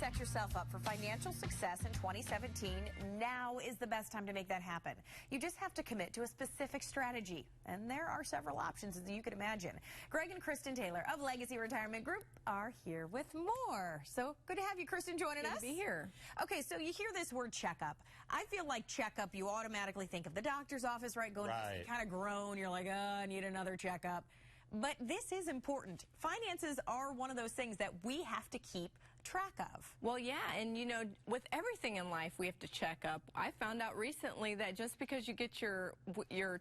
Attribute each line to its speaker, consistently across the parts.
Speaker 1: set yourself up for financial success in 2017, now is the best time to make that happen. You just have to commit to a specific strategy, and there are several options, as you can imagine. Greg and Kristen Taylor of Legacy Retirement Group are here with more. So good to have you, Kristen, joining us.
Speaker 2: Good to be here.
Speaker 1: Okay, so you hear this word checkup. I feel like checkup, you automatically think of the doctor's office, right? Going to kind of groan, you're like, oh, I need another checkup. But this is important. Finances are one of those things that we have to keep track of.
Speaker 2: Well, yeah, and you know, with everything in life, we have to check up. I found out recently that just because you get your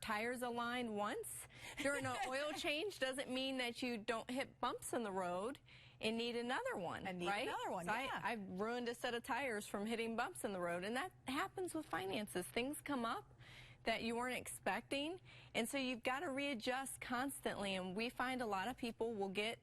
Speaker 2: tires aligned once during an oil change doesn't mean that you don't hit bumps in the road and need another one.
Speaker 1: Another one,
Speaker 2: so
Speaker 1: yeah.
Speaker 2: I ruined a set of tires from hitting bumps in the road, and that happens with finances. Things come up that you weren't expecting, and so you've got to readjust constantly. And we find a lot of people will get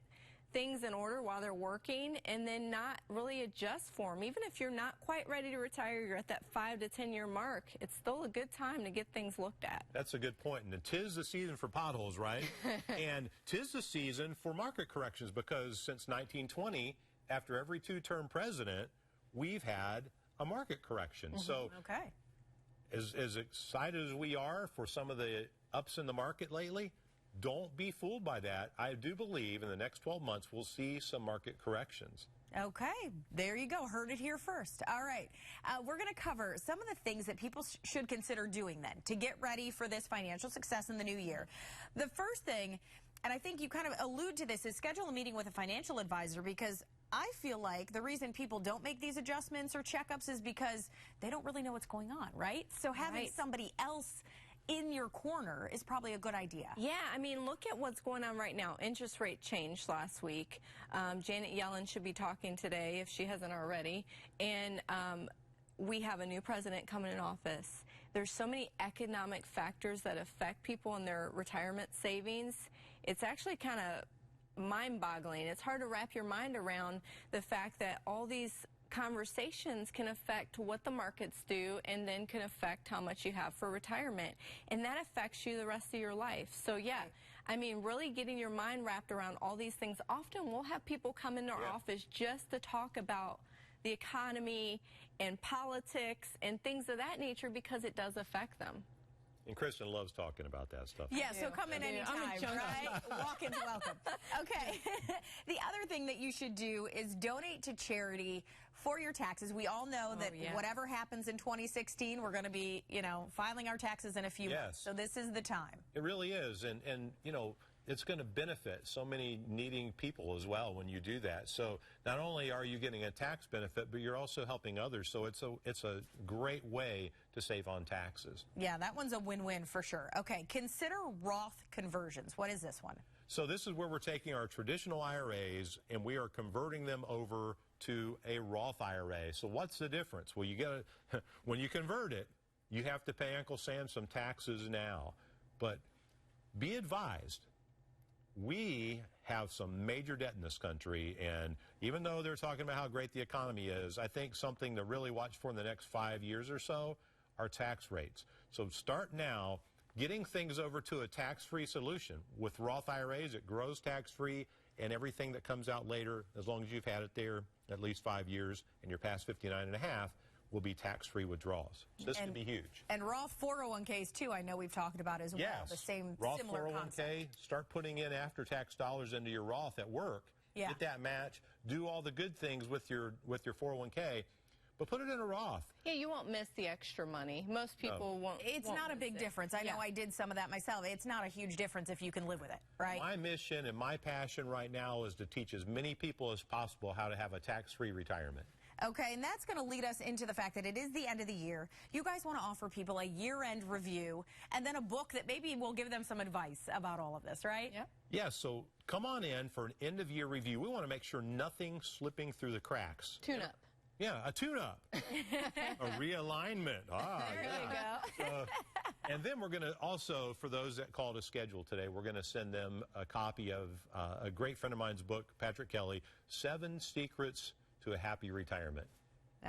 Speaker 2: things in order while they're working and then not really adjust for them. Even if you're not quite ready to retire, you're at that 5 to 10 year mark, it's still a good time to get things looked at.
Speaker 3: That's a good point. And 'tis the season for potholes, right? And 'tis the season for market corrections, because since 1920, after every two-term president, we've had a market correction. So
Speaker 1: okay.
Speaker 3: As excited as we are for some of the ups in the market lately, don't be fooled by that. I do believe in the next 12 months we'll see some market corrections.
Speaker 1: Okay, there you go. Heard it here first. All right. We're going to cover some of the things that people should consider doing then to get ready for this financial success in the new year. The first thing, and I think you kind of allude to this, is schedule a meeting with a financial advisor, because I feel like the reason people don't make these adjustments or checkups is because they don't really know what's going on, right? So having somebody else in your corner is probably a good idea.
Speaker 2: Yeah, I mean, look at what's going on right now. Interest rate changed last week. Janet Yellen should be talking today if she hasn't already. And we have a new president coming in office. There's so many economic factors that affect people in their retirement savings. It's actually kind of mind-boggling. It's hard to wrap your mind around the fact that all these conversations can affect what the markets do and then can affect how much you have for retirement, and that affects you the rest of your life. So yeah, I mean, really getting your mind wrapped around all these things. Often we'll have people come into our office just to talk about the economy and politics and things of that nature, because it does affect them.
Speaker 3: And Kristen loves talking about that stuff.
Speaker 1: Yeah, so come in anytime, right? Walk-ins welcome. Okay. The other thing that you should do is donate to charity for your taxes. We all know that whatever happens in 2016, we're going to be, you know, filing our taxes in a few months. So this is the time.
Speaker 3: It really is. And you know, it's going to benefit so many needing people as well when you do that. So not only are you getting a tax benefit, but you're also helping others. So it's a great way to save on taxes.
Speaker 1: Yeah, that one's a win-win for sure. Okay, consider Roth conversions. What is this one?
Speaker 3: So this is where we're taking our traditional IRAs and we are converting them over to a Roth IRA. So what's the difference? Well, you get when you convert it, you have to pay Uncle Sam some taxes now. But be advised, we have some major debt in this country, and even though they're talking about how great the economy is, I think something to really watch for in the next 5 years or so are tax rates. So start now getting things over to a tax-free solution. With Roth IRAs, it grows tax-free, and everything that comes out later, as long as you've had it there at least 5 years and you're past 59 and a half, will be tax-free withdrawals. So this could be huge.
Speaker 1: And Roth 401ks too, I know we've talked about as well. The same
Speaker 3: Roth
Speaker 1: similar
Speaker 3: 401k,
Speaker 1: concept.
Speaker 3: start putting in after-tax dollars into your Roth at work. Get that match. Do all the good things with your 401k, but put it in a Roth.
Speaker 2: Yeah, you won't miss the extra money. Most people won't.
Speaker 1: It's not a big difference. I know I did some of that myself. It's not a huge difference if you can live with it, right?
Speaker 3: My mission and my passion right now is to teach as many people as possible how to have a tax-free retirement.
Speaker 1: Okay, and that's going to lead us into the fact that it is the end of the year. You guys want to offer people a year-end review and then a book that maybe will give them some advice about all of this, right?
Speaker 2: Yeah.
Speaker 3: Yeah, so come on in for an end-of-year review. We want to make sure nothing's slipping through the cracks.
Speaker 2: Tune-up.
Speaker 3: Yeah, a tune-up. A realignment.
Speaker 1: There you go.
Speaker 3: And then we're going to also, for those that called a schedule today, we're going to send them a copy of a great friend of mine's book, Patrick Kelly, 7 Secrets to a Happy Retirement.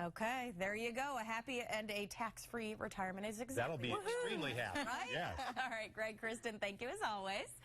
Speaker 1: Okay, there you go. A happy and a tax-free retirement is exactly.
Speaker 3: That'll be extremely happy.
Speaker 1: Right?
Speaker 3: Yes.
Speaker 1: All right, Greg, Kristen, thank you as always.